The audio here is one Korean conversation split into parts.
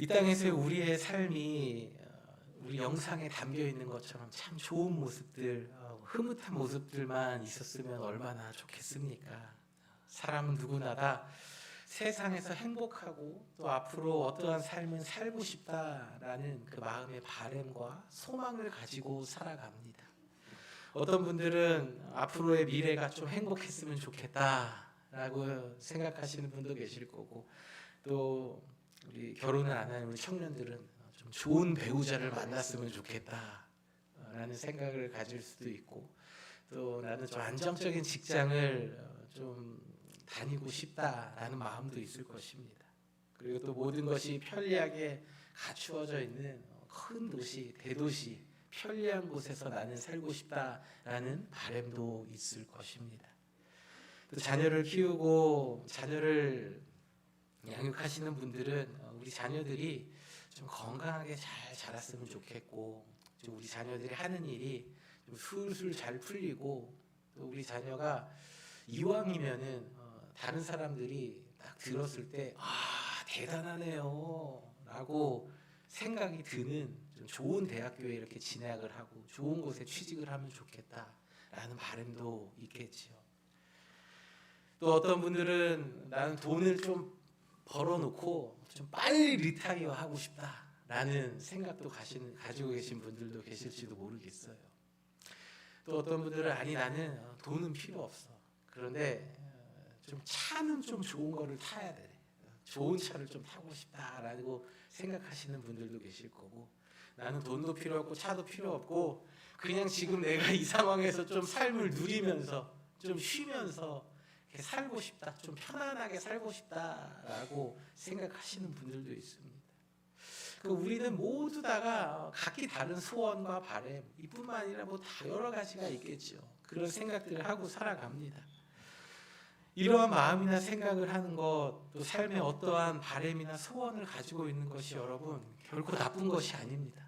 이 땅에서 우리의 삶이 우리 영상에 담겨 있는 것처럼 참 좋은 모습들, 흐뭇한 모습들만 있었으면 얼마나 좋겠습니까? 사람은 누구나 다 세상에서 행복하고 또 앞으로 어떠한 삶을 살고 싶다라는 그 마음의 바람과 소망을 가지고 살아갑니다. 어떤 분들은 앞으로의 미래가 좀 행복했으면 좋겠다라고 생각하시는 분도 계실 거고, 또 우리 결혼을 안 하는 우리 청년들은 좀 좋은 배우자를 만났으면 좋겠다라는 생각을 가질 수도 있고, 또 나는 좀 안정적인 직장을 좀 다니고 싶다라는 마음도 있을 것입니다. 그리고 또 모든 것이 편리하게 갖추어져 있는 큰 도시, 대도시, 편리한 곳에서 나는 살고 싶다라는 바람도 있을 것입니다. 또 자녀를 키우고 자녀를 양육하시는 분들은 우리 자녀들이 좀 건강하게 잘 자랐으면 좋겠고, 좀 우리 자녀들이 하는 일이 좀 술술 잘 풀리고, 또 우리 자녀가 이왕이면은 다른 사람들이 딱 들었을 때 대단하네요 라고 생각이 드는 좀 좋은 대학교에 이렇게 진학을 하고 좋은 곳에 취직을 하면 좋겠다라는 바람도 있겠지요. 또 어떤 분들은 나는 돈을 좀 벌어놓고 좀 빨리 리타이어 하고 싶다라는 생각도 가지고 계신 분들도 계실지도 모르겠어요. 또 어떤 분들은 아니 나는 돈은 필요 없어. 그런데 좀 차는 좀 좋은 거를 타야 돼. 좋은 차를 좀 타고 싶다라고 생각하시는 분들도 계실 거고, 나는 돈도 필요 없고 차도 필요 없고 그냥 지금 내가 이 상황에서 좀 삶을 누리면서 좀 쉬면서 이렇게 살고 싶다, 좀 편안하게 살고 싶다라고 생각하시는 분들도 있습니다. 우리는 모두 다가 각기 다른 소원과 바람, 이뿐만 아니라 뭐 다 여러 가지가 있겠죠. 그런 생각들을 하고 살아갑니다. 이러한 마음이나 생각을 하는 것, 또 삶에 어떠한 바람이나 소원을 가지고 있는 것이 여러분 결코 나쁜 것이 아닙니다.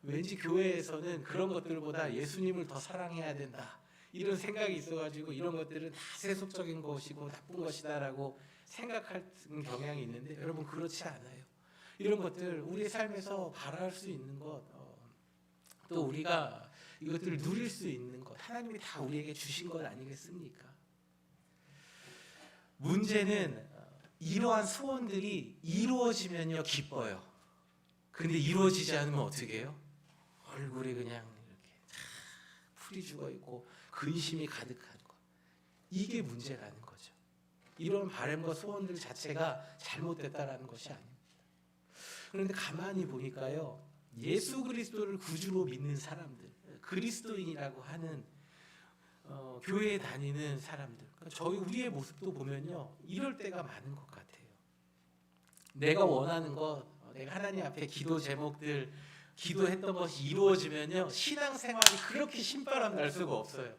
왠지 교회에서는 그런 것들보다 예수님을 더 사랑해야 된다, 이런 생각이 있어가지고 이런 것들은 다 세속적인 것이고 나쁜 것이다라고 생각하는 경향이 있는데, 여러분 그렇지 않아요. 이런 것들 우리의 삶에서 바랄 수 있는 것, 또 우리가 이것들을 누릴 수 있는 것, 하나님이 다 우리에게 주신 것 아니겠습니까? 문제는 이러한 소원들이 이루어지면요 기뻐요. 근데 이루어지지 않으면 어떻게 해요? 얼굴이 그냥 이렇게 풀이 죽어 있고 근심이 가득한 것, 이게 문제라는 거죠. 이런 바람과 소원들 자체가 잘못됐다라는 것이 아닙니다. 그런데 가만히 보니까요, 예수 그리스도를 구주로 믿는 사람들, 그리스도인이라고 하는 교회에 다니는 사람들, 그러니까 우리의 모습도 보면요 이럴 때가 많은 것 같아요. 내가 원하는 것, 내가 하나님 앞에 기도 제목들 기도했던 것이 이루어지면요 신앙생활이 그렇게 신바람 날 수가 없어요.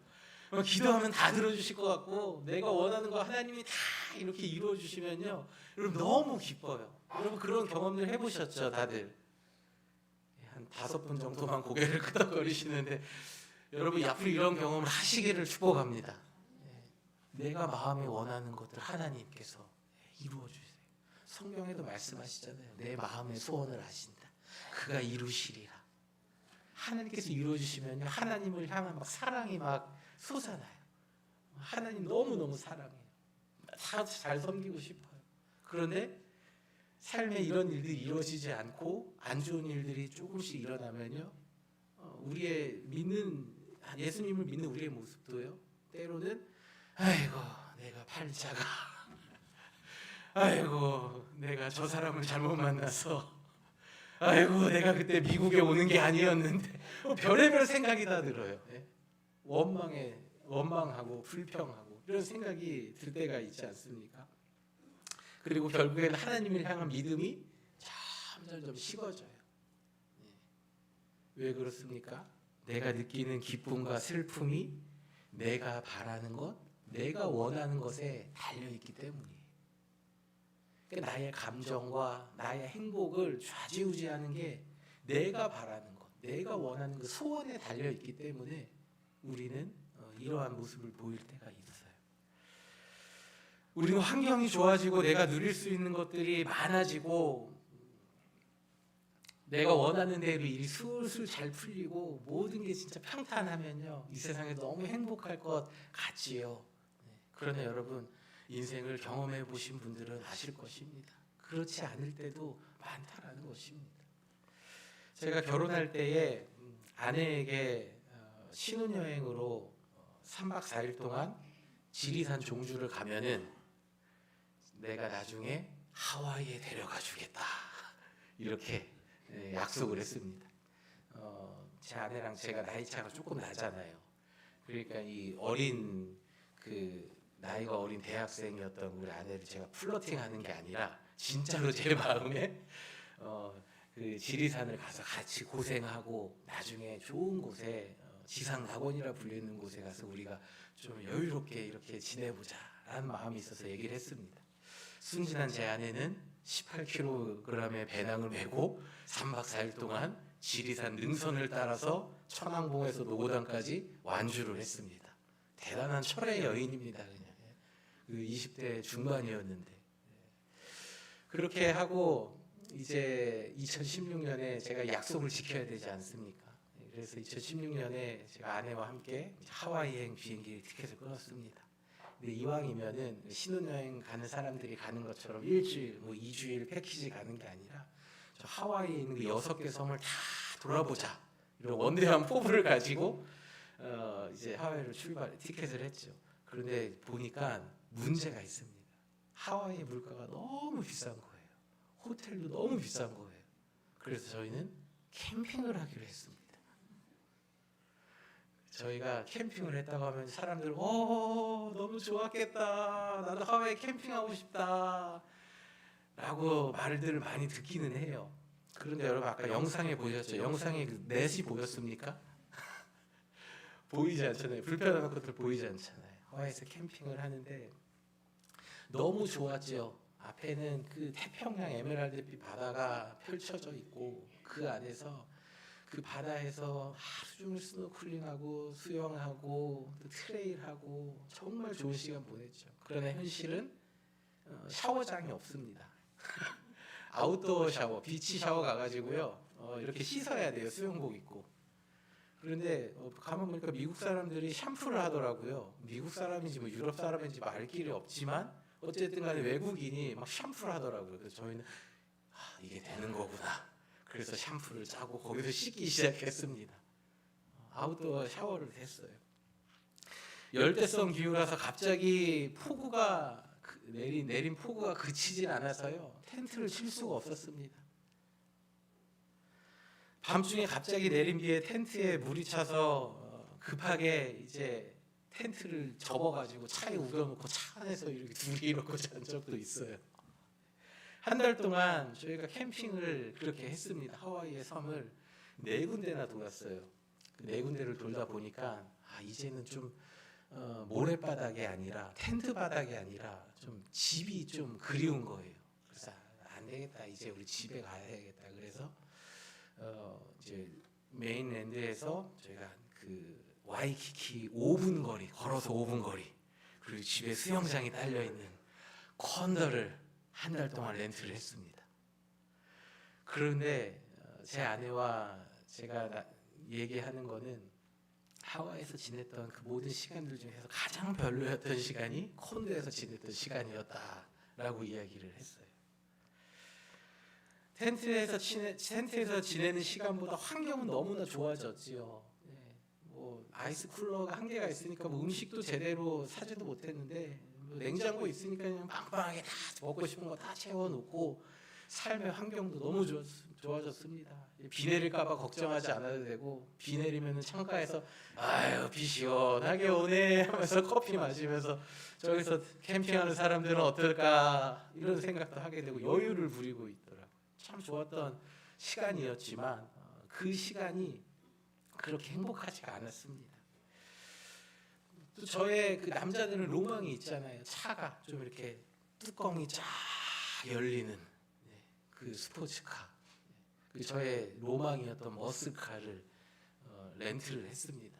기도하면 다 들어주실 것 같고 내가 원하는 거 하나님이 다 이렇게 이루어주시면요 여러분 너무 기뻐요. 여러분 그런 경험들 해보셨죠? 다들 한 5분 정도만 고개를 끄덕거리시는데, 여러분 앞으로 이런 경험을 하시기를 축복합니다. 내가 마음에 원하는 것들 하나님께서 이루어주세요. 성경에도 말씀하시잖아요. 내 마음의 소원을 아신다, 그가 이루시리라. 하나님께서 이루어주시면요 하나님을 향한 막 사랑이 막 솟아나요. 하나님 너무너무 사랑해요. 다 잘 섬기고 싶어요. 그런데 삶에 이런 일들이 이루어지지 않고 안 좋은 일들이 조금씩 일어나면요 우리의 예수님을 믿는 우리의 모습도요 때로는 아이고 내가 팔자가 아이고 내가 저 사람을 잘못 만나서 아이고 내가 그때 미국에 오는 게 아니었는데 별의별 생각이 다 들어요. 원망하고 불평하고 이런 생각이 들 때가 있지 않습니까? 그리고 결국에는 하나님을 향한 믿음이 점점 식어져요. 왜 그렇습니까? 내가 느끼는 기쁨과 슬픔이 내가 바라는 것, 내가 원하는 것에 달려있기 때문이에요. 그러니까 나의 감정과 나의 행복을 좌지우지하는 게 내가 바라는 것, 내가 원하는 그 소원에 달려있기 때문에 우리는 이러한 모습을 보일 때가 있어요. 우리는 환경이 좋아지고 내가 누릴 수 있는 것들이 많아지고 내가 원하는 대로 일이 술술 잘 풀리고 모든 게 진짜 평탄하면요, 이 세상에 너무 행복할 것 같지요. 그러나 여러분, 인생을 경험해 보신 분들은 아실 것입니다. 그렇지 않을 때도 많다라는 것입니다. 제가 결혼할 때에 아내에게 신혼여행으로 3박 4일 동안 지리산 종주를 가면은 내가 나중에 하와이에 데려가 주겠다, 이렇게 약속을 했습니다. 제 아내랑 제가 나이 차가 조금 나잖아요. 그러니까 이 어린 나이가 어린 대학생이었던 우리 아내를 제가 플러팅하는 게 아니라 진짜로 제 마음에 그 지리산을 가서 같이 고생하고 나중에 좋은 곳에 지상 낙원이라 불리는 곳에 가서 우리가 좀 여유롭게 이렇게 지내보자라는 마음이 있어서 얘기를 했습니다. 순진한 제 아내는 18kg의 배낭을 메고 3박 4일 동안 지리산 능선을 따라서 천왕봉에서 노고단까지 완주를 했습니다. 대단한 철의 여인입니다. 그냥 그 20대 중반이었는데 그렇게 하고 이제 2016년에 제가 약속을 지켜야 되지 않습니까? 그래서 2016년에 제가 아내와 함께 하와이행 비행기 티켓을 끊었습니다. 근데 이왕이면은 신혼여행 가는 사람들이 가는 것처럼 일주일, 2주일 패키지 가는 게 아니라 저 하와이에 있는 그 6개 섬을 다 돌아보자, 이런 원대한 포부를 가지고 이제 하와이로 티켓을 했죠. 그런데 보니까 문제가 있습니다. 하와이의 물가가 너무 비싼 거예요. 호텔도 너무 비싼 거예요. 그래서 저희는 캠핑을 하기로 했습니다. 저희가 캠핑을 했다고 하면 사람들 너무 좋았겠다, 나도 하와이 캠핑하고 싶다 라고 말들을 많이 듣기는 해요. 그런데 여러분, 아까 영상에 보셨죠? 영상에 그 넷이 보였습니까? 보이지 않잖아요. 불편한 것들 보이지 않잖아요. 하와이에서 캠핑을 하는데 너무 좋았죠. 앞에는 그 태평양 에메랄드빛 바다가 펼쳐져 있고 그 안에서 그 바다에서 하루 종일 스노클링하고 수영하고 또 트레일하고 정말 좋은 시간 보냈죠. 그러나 현실은 샤워장이 없습니다. 아웃도어 샤워, 비치 샤워 가가지고요, 이렇게 씻어야 돼요. 수영복 입고. 그런데 가만 보니까 미국 사람들이 샴푸를 하더라고요. 미국 사람인지 유럽 사람인지 알 길이 없지만 어쨌든 간에 외국인이 막 샴푸를 하더라고요. 그래서 저희는 이게 되는 거구나. 그래서 샴푸를 짜고 거기서 씻기 시작했습니다. 아웃도어 샤워를 했어요. 열대성 기후라서 갑자기 폭우가 내린 폭우가 그치질 않아서요, 텐트를 칠 수가 없었습니다. 밤중에 갑자기 내린 비에 텐트에 물이 차서 급하게 이제 텐트를 접어가지고 차에 우겨놓고 차 안에서 이렇게 둘이 이러고 잔 적도 있어요. 한 달 동안 저희가 캠핑을 그렇게 했습니다. 하와이의 섬을 4군데나 돌았어요. 그 4군데를 돌다 보니까 이제는 좀 모래바닥이 아니라 텐트 바닥이 아니라 좀 집이 좀 그리운 거예요. 그래서 안 되겠다, 이제 우리 집에 가야겠다. 그래서 이제 메인랜드에서 저희가 그 와이키키 5분 거리, 걸어서 5분 거리, 그리고 집에 수영장이 딸려 있는 컨더를 한 달 동안 렌트를 했습니다. 그런데 제 아내와 제가 얘기하는 거는 하와이에서 지냈던 그 모든 시간들 중에서 가장 별로였던 시간이 콘도에서 지냈던 시간이었다라고 이야기를 했어요. 텐트에서 지내는 시간보다 환경은 너무나 좋아졌지요. 아이스 쿨러가 한계가 있으니까 음식도 제대로 사지도 못했는데 냉장고 있으니까 그냥 빵빵하게 다 먹고 싶은 거 다 채워놓고 삶의 환경도 너무 좋아졌습니다. 비 내릴까봐 걱정하지 않아도 되고, 비 내리면 창가에서 아유 비 시원하게 오네 하면서 커피 마시면서 저기서 캠핑하는 사람들은 어떨까 이런 생각도 하게 되고 여유를 부리고 있더라고요. 참 좋았던 시간이었지만 그 시간이 그렇게 행복하지가 않았습니다. 또 저의 그 남자들은 로망이 있잖아요. 차가 좀 이렇게 뚜껑이 쫙 열리는 그 스포츠카, 그 저의 로망이었던 머스카를 렌트를 했습니다.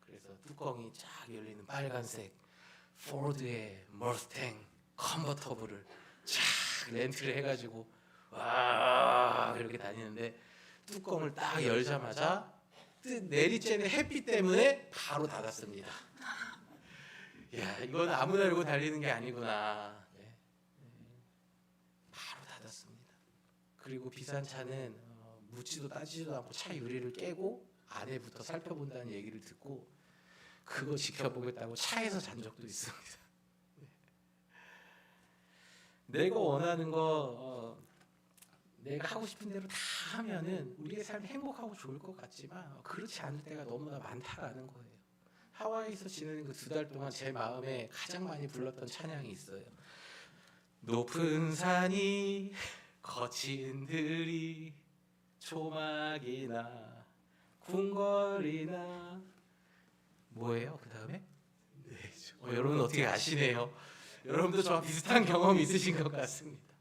그래서 뚜껑이 쫙 열리는 빨간색 포드의 머스탱 컨버터블을 쫙 렌트를 해가지고 와 이렇게 다니는데 뚜껑을 딱 열자마자 내리쬐는 햇빛 때문에 바로 닫았습니다. 야, 이건 아무나 열고 달리는 게 아니구나. 네. 바로 닫았습니다. 그리고 비싼 차는 묻지도 따지지도 않고 차 유리를 깨고 안에부터 살펴본다는 얘기를 듣고 그거 지켜보겠다고 차에서 잔 적도 있습니다. 내가 원하는 거 내가 하고 싶은 대로 다 하면은 우리의 삶이 행복하고 좋을 것 같지만 그렇지 않을 때가 너무나 많다라는 거예요. 하와이에서 지내는 그 2달 동안 제 마음에 가장 많이 불렀던 찬양이 있어요. 높은 산이 거친 들이 초막이나 궁궐이나 뭐예요? 그 다음에? 네, 여러분 어떻게 아시네요? 여러분도 저와 비슷한 경험이 있으신 것 같습니다.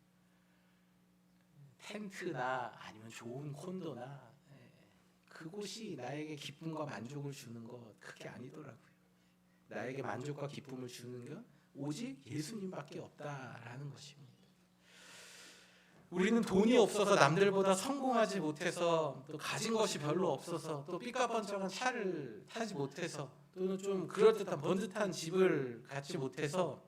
텐트나 아니면 좋은 콘도나 그곳이 나에게 기쁨과 만족을 주는 것 그게 아니더라고요. 나에게 만족과 기쁨을 주는 건 오직 예수님밖에 없다라는 것입니다. 우리는 돈이 없어서 남들보다 성공하지 못해서 또 가진 것이 별로 없어서 또 삐까번쩍한 차를 타지 못해서 또는 좀 그럴듯한 번듯한 집을 갖지 못해서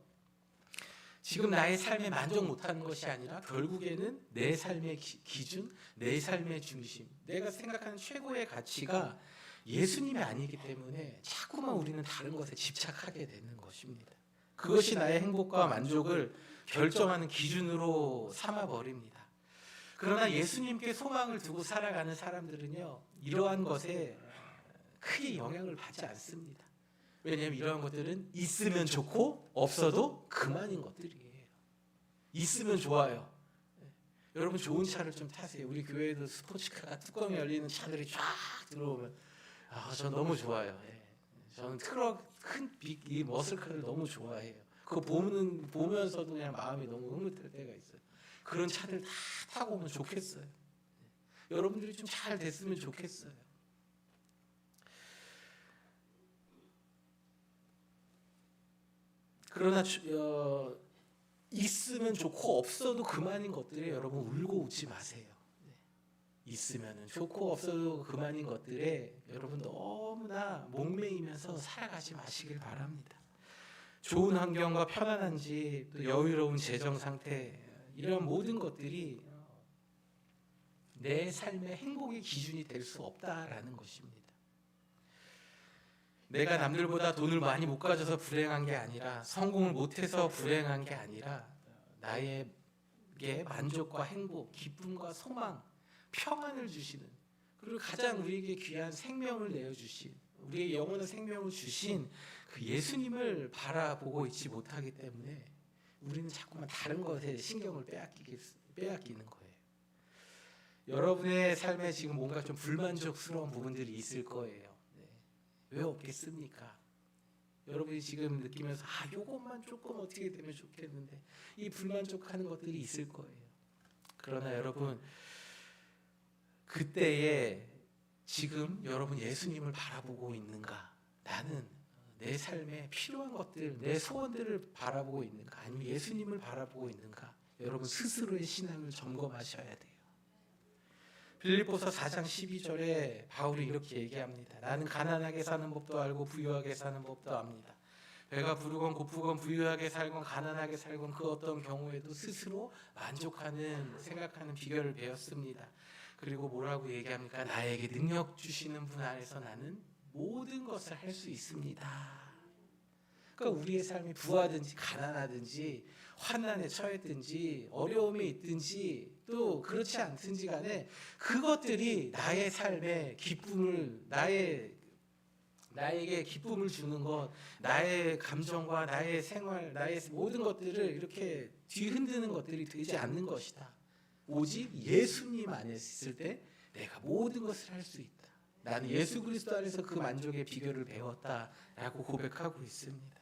지금 나의 삶에 만족 못하는 것이 아니라 결국에는 내 삶의 기준, 내 삶의 중심, 내가 생각하는 최고의 가치가 예수님이 아니기 때문에 자꾸만 우리는 다른 것에 집착하게 되는 것입니다. 그것이 나의 행복과 만족을 결정하는 기준으로 삼아버립니다. 그러나 예수님께 소망을 두고 살아가는 사람들은요, 이러한 것에 크게 영향을 받지 않습니다. 왜냐하면 이러한 것들은 있으면 좋고 없어도 그만인 것들이에요. 있으면 좋아요. 여러분 좋은 차를 좀 타세요. 우리 교회에도 스포츠카가 뚜껑이 열리는 차들이 쫙 들어오면 전 너무 좋아요. 저는 트럭 큰 이 머슬카를 너무 좋아해요. 그거 보면서도 그냥 마음이 너무 흐뭇할 때가 있어요. 그런 차들 다 타고 오면 좋겠어요. 여러분들이 좀 잘 됐으면 좋겠어요. 그러나 있으면 좋고 없어도 그만인 것들에 여러분 울고 웃지 마세요. 있으면 좋고 없어도 그만인 것들에 여러분 너무나 목매이면서 살아가지 마시길 바랍니다. 좋은 환경과 편안한 집, 또 여유로운 재정 상태 이런 모든 것들이 내 삶의 행복의 기준이 될 수 없다라는 것입니다. 내가 남들보다 돈을 많이 못 가져서 불행한 게 아니라 성공을 못해서 불행한 게 아니라 나에게 만족과 행복, 기쁨과 소망, 평안을 주시는 그리고 가장 우리에게 귀한 생명을 내어주신 우리의 영원한 생명을 주신 그 예수님을 바라보고 있지 못하기 때문에 우리는 자꾸만 다른 것에 신경을 빼앗기는 거예요. 여러분의 삶에 지금 뭔가 좀 불만족스러운 부분들이 있을 거예요. 왜 없겠습니까? 여러분이 지금 느끼면서 요것만 조금 어떻게 되면 좋겠는데 이 불만족하는 것들이 있을 거예요. 그러나 여러분 그때에 지금 여러분 예수님을 바라보고 있는가? 나는 내 삶에 필요한 것들, 내 소원들을 바라보고 있는가? 아니면 예수님을 바라보고 있는가? 여러분 스스로의 신앙을 점검하셔야 돼요. 빌립보서 4장 12절에 바울이 이렇게 얘기합니다. 나는 가난하게 사는 법도 알고 부유하게 사는 법도 압니다. 배가 부르건 고프건 부유하게 살건 가난하게 살건 그 어떤 경우에도 스스로 만족하는 생각하는 비결을 배웠습니다. 그리고 뭐라고 얘기합니까? 나에게 능력 주시는 분 안에서 나는 모든 것을 할 수 있습니다. 그러니까 우리의 삶이 부하든지 가난하든지 환난에 처했든지 어려움에 있든지 또 그렇지 않든지 간에 그것들이 나의 삶에 기쁨을 나에게 기쁨을 주는 것, 나의 감정과 나의 생활, 나의 모든 것들을 이렇게 뒤흔드는 것들이 되지 않는 것이다. 오직 예수님 안에 있을 때 내가 모든 것을 할 수 있다. 나는 예수 그리스도 안에서 그 만족의 비결을 배웠다라고 고백하고 있습니다.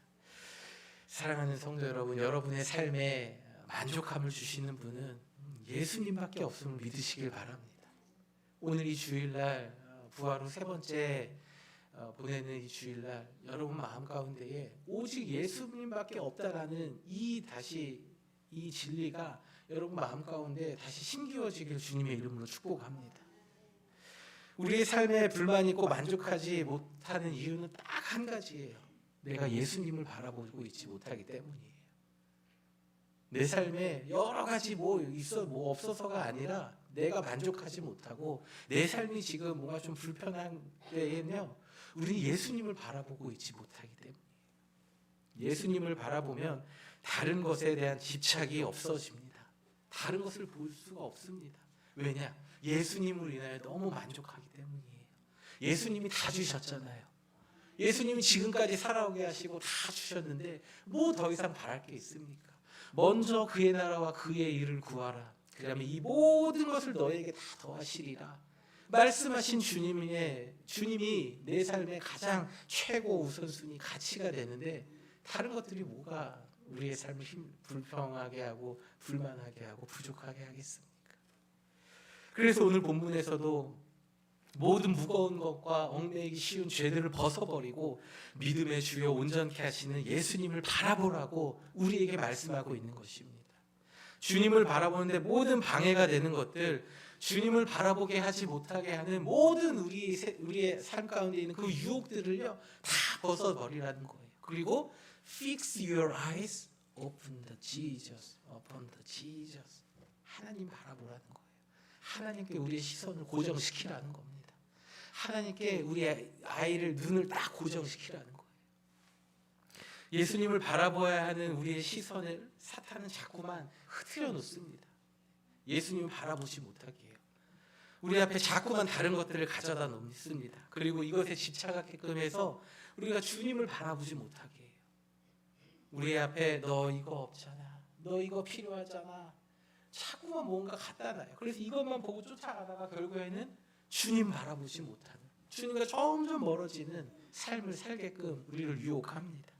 사랑하는 성도 여러분, 여러분의 삶에 만족함을 주시는 분은 예수님밖에 없음을 믿으시길 바랍니다. 오늘 이 주일날 부활 후 3번째 보내는 이 주일날 여러분 마음 가운데에 오직 예수님밖에 없다라는 이 진리가 여러분 마음 가운데 다시 심기워지길 주님의 이름으로 축복합니다. 우리의 삶에 불만 있고 만족하지 못하는 이유는 딱 한 가지예요. 내가 예수님을 바라보고 있지 못하기 때문이에요. 내 삶에 여러 가지 뭐 있어 뭐 없어서가 아니라 내가 만족하지 못하고 내 삶이 지금 뭔가 좀 불편한 때에는요, 우리 예수님을 바라보고 있지 못하기 때문이에요. 예수님을 바라보면 다른 것에 대한 집착이 없어집니다. 다른 것을 볼 수가 없습니다. 왜냐? 예수님으로 인하여 너무 만족하기 때문이에요. 예수님이 다 주셨잖아요. 예수님이 지금까지 살아오게 하시고 다 주셨는데 뭐 더 이상 바랄 게 있습니까? 먼저 그의 나라와 그의 일을 구하라. 그러면 이 모든 것을 너에게 다 더하시리라. 말씀하신 주님이 내 삶의 가장 최고 우선순위 가치가 되는데 다른 것들이 뭐가 우리의 삶을 불평하게 하고 불만하게 하고 부족하게 하겠습니까? 그래서 오늘 본문에서도 모든 무거운 것과 얽매이기 쉬운 죄들을 벗어버리고 믿음의 주여 온전케 하시는 예수님을 바라보라고 우리에게 말씀하고 있는 것입니다. 주님을 바라보는데 모든 방해가 되는 것들, 주님을 바라보게 하지 못하게 하는 모든 우리의 삶 가운데 있는 그 유혹들을요 다 벗어버리라는 거예요. 그리고 fix your eyes upon the Jesus. 하나님 바라보라는 거예요. 하나님께 우리의 시선을 고정시키라는 겁니다. 하나님께 우리 아이를 눈을 딱 고정시키라는 거예요. 예수님을 바라보아야 하는 우리의 시선을 사탄은 자꾸만 흐트려 놓습니다. 예수님을 바라보지 못하게 해요. 우리 앞에 자꾸만 다른 것들을 가져다 놓습니다. 그리고 이것에 집착하게끔 해서 우리가 주님을 바라보지 못하게 해요. 우리 앞에 너 이거 없잖아, 너 이거 필요하잖아, 자꾸만 뭔가 갖다 놔요. 그래서 이것만 보고 쫓아가다가 결국에는 주님 바라보지 못하는, 주님과 점점 멀어지는 삶을 살게끔 우리를 유혹합니다.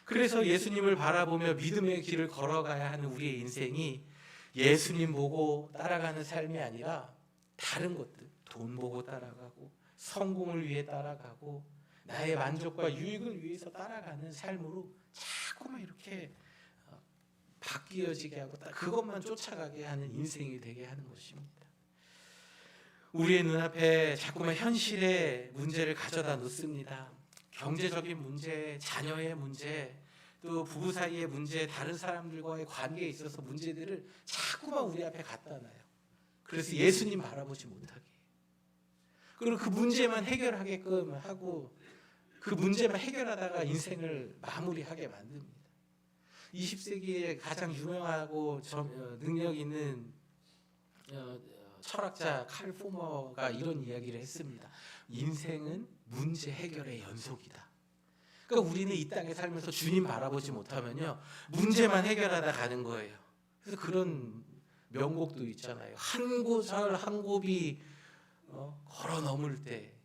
그래서 예수님을 바라보며 믿음의 길을 걸어가야 하는 우리의 인생이 예수님 보고 따라가는 삶이 아니라 다른 것들, 돈 보고 따라가고 성공을 위해 따라가고 나의 만족과 유익을 위해서 따라가는 삶으로 자꾸만 이렇게 바뀌어지게 하고 그것만 쫓아가게 하는 인생이 되게 하는 것입니다. 우리의 눈앞에 자꾸만 현실의 문제를 가져다 놓습니다. 경제적인 문제, 자녀의 문제, 또 부부 사이의 문제, 다른 사람들과의 관계에 있어서 문제들을 자꾸만 우리 앞에 갖다 놔요. 그래서 예수님 바라보지 못하게. 그리고 그 문제만 해결하게끔 하고 그 문제만 해결하다가 인생을 마무리하게 만듭니다. 20세기에 가장 유명하고 능력 있는 철학자 칼 포머가 이런 이야기를 했습니다. 인생은 문제 해결의 연속이다. 그러니까 우리는 이 땅에 살면서 주님 바라보지 못하면요 문제만 해결하다 가는 거예요. 그래서 그런 명곡도 있잖아요. 한 구절 한 곱이 걸어 넘을 때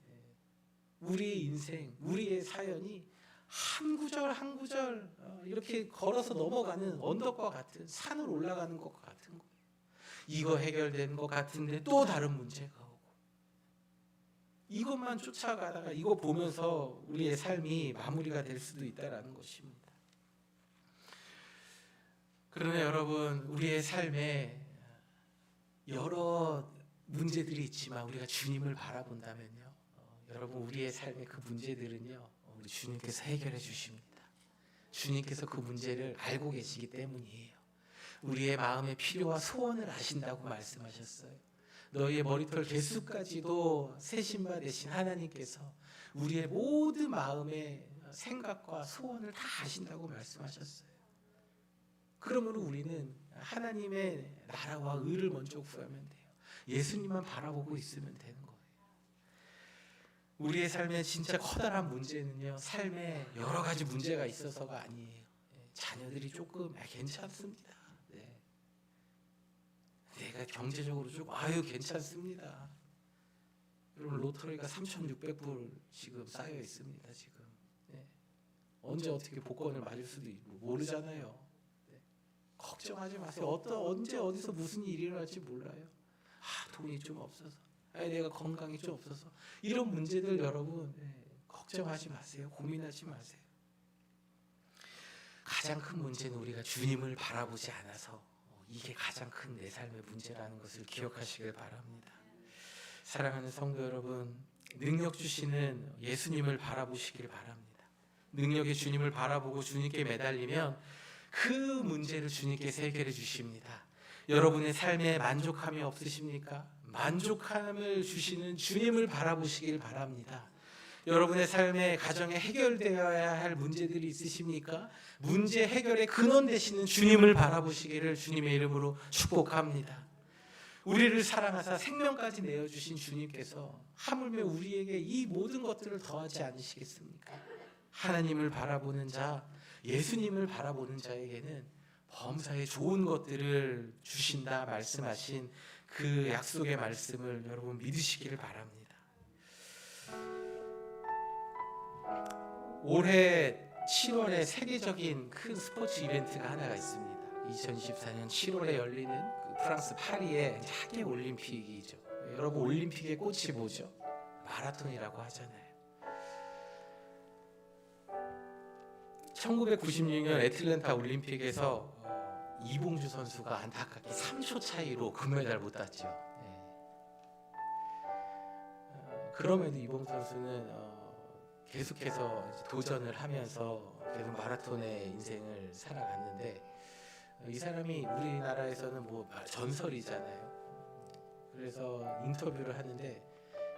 우리의 인생, 우리의 사연이 한 구절 한 구절 이렇게 걸어서 넘어가는 언덕과 같은, 산을 올라가는 것과 같은 거예요. 이거 해결되는 것 같은데 또 다른 문제가 오고, 이것만 쫓아가다가 이거 보면서 우리의 삶이 마무리가 될 수도 있다라는 것입니다. 그러나 여러분, 우리의 삶에 여러 문제들이 있지만 우리가 주님을 바라본다면요, 여러분 우리의 삶의 그 문제들은요 우리 주님께서 해결해 주십니다. 주님께서 그 문제를 알고 계시기 때문이에요. 우리의 마음의 필요와 소원을 아신다고 말씀하셨어요. 너희의 머리털 개수까지도 세신 바 되신 하나님께서 우리의 모든 마음의 생각과 소원을 다 아신다고 말씀하셨어요. 그러므로 우리는 하나님의 나라와 의를 먼저 구하면 돼요. 예수님만 바라보고 있으면 되는 거예요. 우리의 삶에 진짜 커다란 문제는요, 삶에 여러 가지 문제가 있어서가 아니에요. 자녀들이 조금 괜찮습니다. 네. 내가 경제적으로 조금 괜찮습니다. 여러분 로터리가 3,600불 지금 쌓여 있습니다. 지금 네. 언제 어떻게 복권을 맞을 수도 있고 모르잖아요. 네. 걱정하지 마세요. 언제 어디서 무슨 일이 일어날지 몰라요. 돈이 좀 없어서, 내가 건강이 좀 없어서, 이런 문제들 여러분 걱정하지 마세요. 고민하지 마세요. 가장 큰 문제는 우리가 주님을 바라보지 않아서 이게 가장 큰 내 삶의 문제라는 것을 기억하시길 바랍니다. 사랑하는 성도 여러분, 능력 주시는 예수님을 바라보시길 바랍니다. 능력의 주님을 바라보고 주님께 매달리면 그 문제를 주님께서 해결해 주십니다. 여러분의 삶에 만족함이 없으십니까? 만족함을 주시는 주님을 바라보시길 바랍니다. 여러분의 삶에 가정에 해결되어야 할 문제들이 있으십니까? 문제 해결의 근원 되시는 주님을 바라보시기를 주님의 이름으로 축복합니다. 우리를 사랑하사 생명까지 내어주신 주님께서 하물며 우리에게 이 모든 것들을 더하지 않으시겠습니까? 하나님을 바라보는 자, 예수님을 바라보는 자에게는 범사에 좋은 것들을 주신다 말씀하신 그 약속의 말씀을 여러분 믿으시기를 바랍니다. 올해 7월에 세계적인 큰 스포츠 이벤트가 하나가 있습니다. 2024년 7월에 열리는 그 프랑스 파리의 하계 올림픽이죠. 여러분 올림픽의 꽃이 뭐죠? 마라톤이라고 하잖아요. 1996년 애틀랜타 올림픽에서 이봉주 선수가 안타깝게 3초 차이로 금메달 못 땄죠. 그럼에도 이봉주 선수는 계속해서 도전을 하면서 계속 마라톤의 인생을 살아갔는데, 이 사람이 우리나라에서는 뭐 전설이잖아요. 그래서 인터뷰를 하는데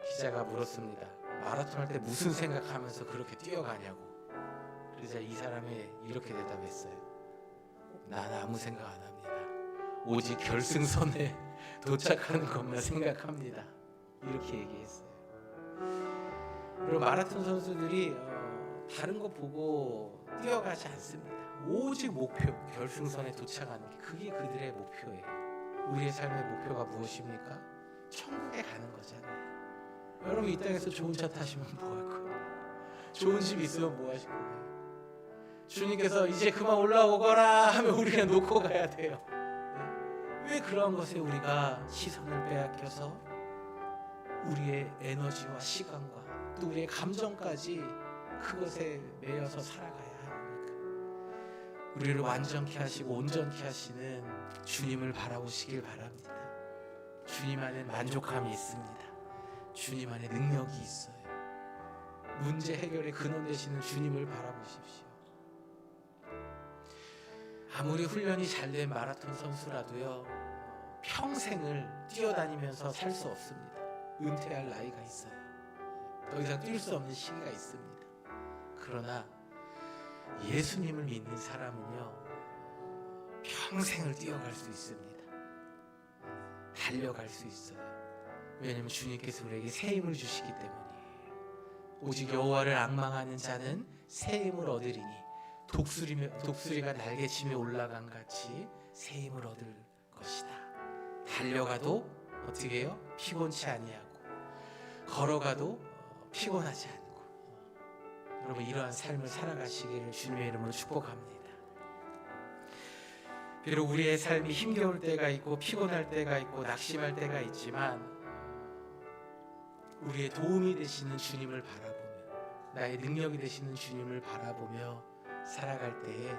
기자가 물었습니다. 마라톤 할 때 무슨 생각하면서 그렇게 뛰어가냐고. 그래서 이 사람이 이렇게 대답했어요. 나는 아무 생각 안 합니다. 오직 결승선에 도착하는 것만 생각합니다. 이렇게 얘기했어요. 그리고 마라톤 선수들이 다른 거 보고 뛰어가지 않습니다. 오직 목표, 결승선에 도착하는 게 그게 그들의 목표예요. 우리의 삶의 목표가 무엇입니까? 천국에 가는 거잖아요. 여러분 이 땅에서 좋은 차 타시면 뭐 할 거예요? 좋은 집 있으면 뭐 하실 거예요? 주님께서 이제 그만 올라오거라 하면 우리가 놓고 가야 돼요. 왜 그런 것에 우리가 시선을 빼앗겨서 우리의 에너지와 시간과 또 우리의 감정까지 그것에 매여서 살아가야 합니까? 우리를 완전케 하시고 온전케 하시는 주님을 바라보시길 바랍니다. 주님 안에 만족함이 있습니다. 주님 안에 능력이 있어요. 문제 해결의 근원 되시는 주님을 바라보십시오. 아무리 훈련이 잘된 마라톤 선수라도요, 평생을 뛰어다니면서 살 수 없습니다. 은퇴할 나이가 있어요. 더 이상 뛸 수 없는 시기가 있습니다. 그러나 예수님을 믿는 사람은요, 평생을 뛰어갈 수 있습니다. 달려갈 수 있어요. 왜냐하면 주님께서 우리에게 새 힘을 주시기 때문이에요. 오직 여호와를 앙망하는 자는 새 힘을 얻으리니 독수리가 날개치며 올라간 같이 새 힘을 얻을 것이다. 달려가도 어떻게 해요? 피곤치 아니하고, 걸어가도 피곤하지 않고. 여러분 이러한 삶을 살아가시기를 주님의 이름으로 축복합니다. 비록 우리의 삶이 힘겨울 때가 있고 피곤할 때가 있고 낙심할 때가 있지만, 우리의 도움이 되시는 주님을 바라보며, 나의 능력이 되시는 주님을 바라보며 살아갈 때에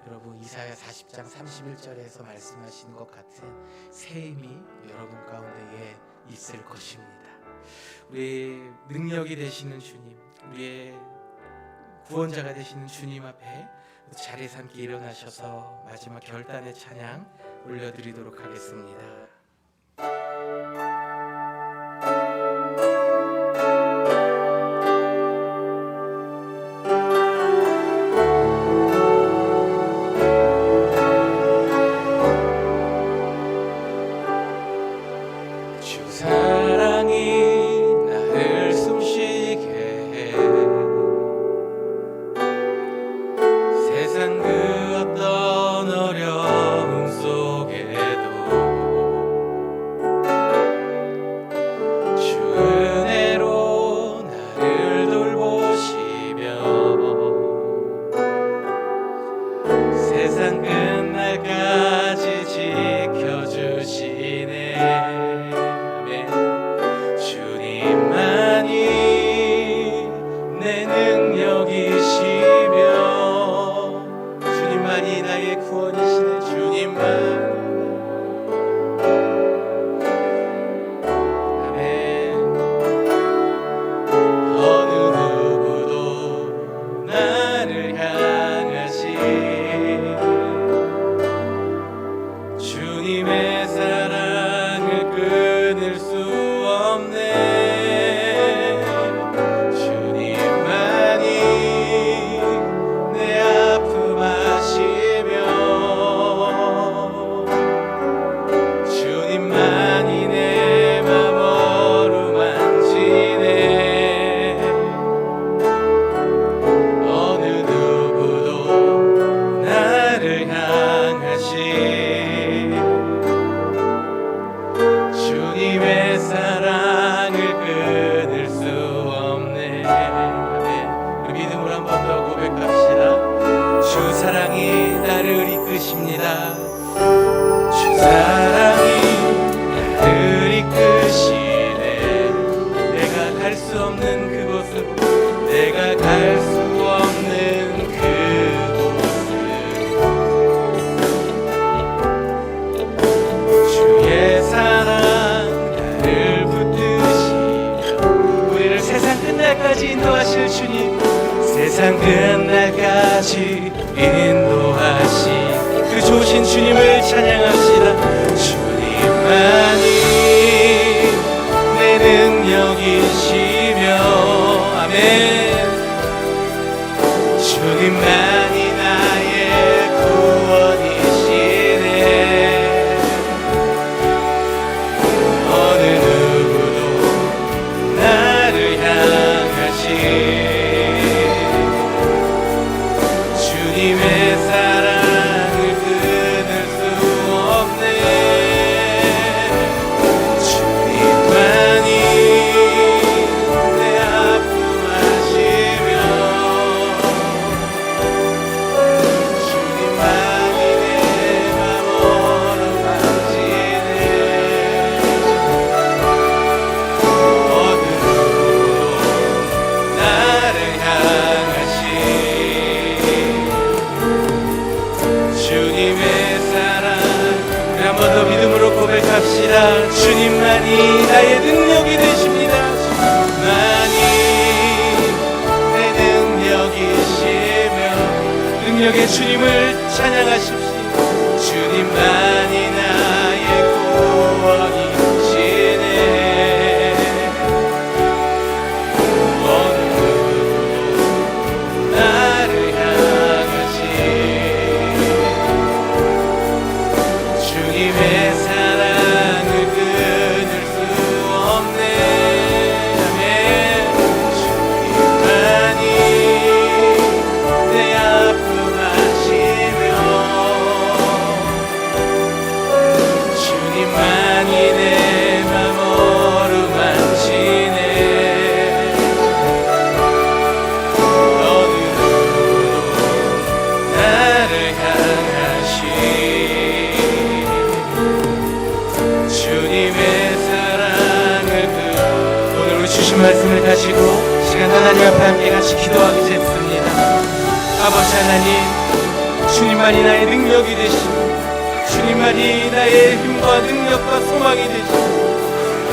여러분 이사야 40장 31절에서 말씀하신 것 같은 새 힘이 여러분 가운데에 있을 것입니다. 우리의 능력이 되시는 주님, 우리의 구원자가 되시는 주님 앞에 자리에서 함께 일어나셔서 마지막 결단의 찬양 올려드리도록 하겠습니다. 세상 끝날까지 지켜주시네. 아멘. 주님, 세상 끝날까지 인도하신 그 좋으신 주님을 찬양합시다. 주님만이 내 능력이시며 아멘. 주님만이 나의 구원이시네. 어느 누구도 나를 향하신 주님의 사랑을 끊을 수 없네. 주님만이 내 아픔하시며 주님만이 내 맘으로 만지네. 어느 누구도 나를 향하신 주님의 사랑. 우리 한 번 더 믿음으로 고백합시다. 주님만이 나의 능력이 되십니다. 주님만이 내 능력이시며 능력의 주님을 찬양하십시오. 주님만이 나의 구원이시네. 어느 누구도 나를 향하신 주님의 사랑을 끊을 수 없네. 아멘. 주님만이 내 아픔하시며 주님만이 내 맘 어루만지네. 어느 누구도 나를 향하신 주님의 사랑을 오늘 우리 주신 말씀을 가지고 시간 하나님 앞에 함께 같이 기도하기 잼습니다. 아버지 하나님, 주님만이 나의 능력이 되시고 주님만이 나의 힘과 능력과 소망이 되시고,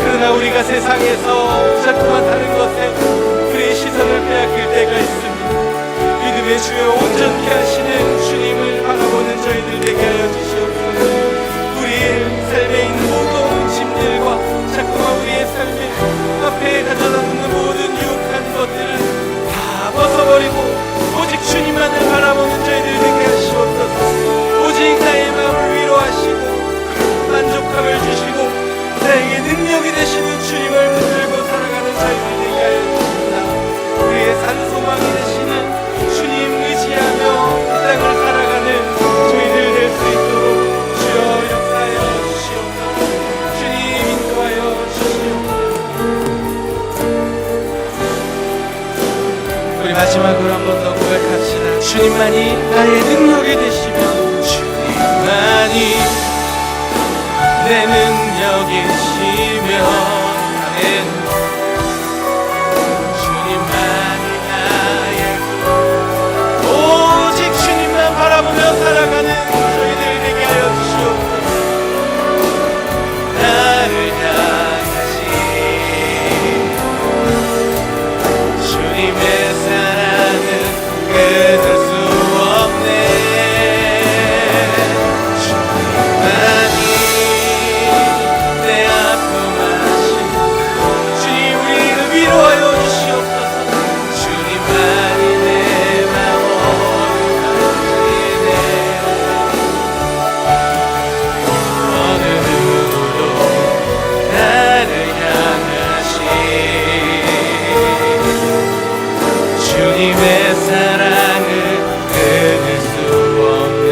그러나 우리가 세상에서 자꾸만 다른 것에 우리의 시선을 빼앗길 때가 있습니다. 믿음의 주여 온전케 하시는 주님을 바라보는 저희들 되게 하여 주시옵소서. 우리의 삶에 있는 모든 짐들과 자꾸만 우리의 삶에 앞에 가져다놓는 모든 유혹한 것들을 다 벗어버리고 오직 주님만을 바라보는 저희들 되게 하시옵소서. 오직 나의 마음을 위로하시고 만족함을 주시고 나에게 능력이 되시는 주님을 붙들고 살아가는 저희들 되게 하여 주시옵소서. 우리의 산 소망이 되시는 주님 의지하며 이 땅을 살아가는 저희들 될 수 있도록 주여 역사하여 주시옵소서. 주님 인도하여 주시옵소서. 우리 마지막으로 한 번 더 고백합시다. 주님만이 나의 능력이 되시며 주님만이 내 능력이시며 아멘. 주님만이 나의 오직 주님만 바라보며 살아가는 저희들 되게 하여 주시옵소서. 나를 향하신 주님의 사랑은 끊을 수 없네. 주님만이 내 아픔하신 주님 우리를 위로하여 주시옵소서. 주님만이 내 맘 어루만지네. 어느 누구도 나를 향하신 주님의 사랑을 끊을 수 없네.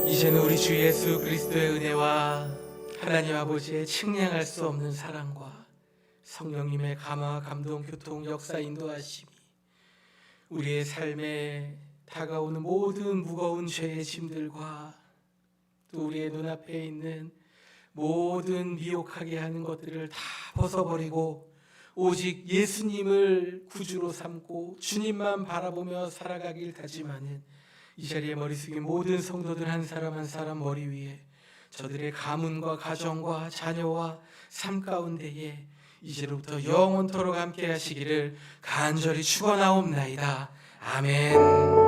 이제는 우리 주 예수 그리스도의 은혜와 하나님 아버지의 측량할 수 없는 사랑과 성령님의 감화, 감동, 교통, 역사, 인도하심이 우리의 삶에 다가오는 모든 무거운 죄의 짐들과 또 우리의 눈앞에 있는 모든 미혹하게 하는 것들을 다 벗어버리고 오직 예수님을 구주로 삼고 주님만 바라보며 살아가길 다짐하는 이 자리에 머리 숙인 모든 성도들 한 사람 한 사람 머리 위에 저들의 가문과 가정과 자녀와 삶 가운데에 이제로부터 영원토록 함께 하시기를 간절히 축원하옵나이다. 아멘.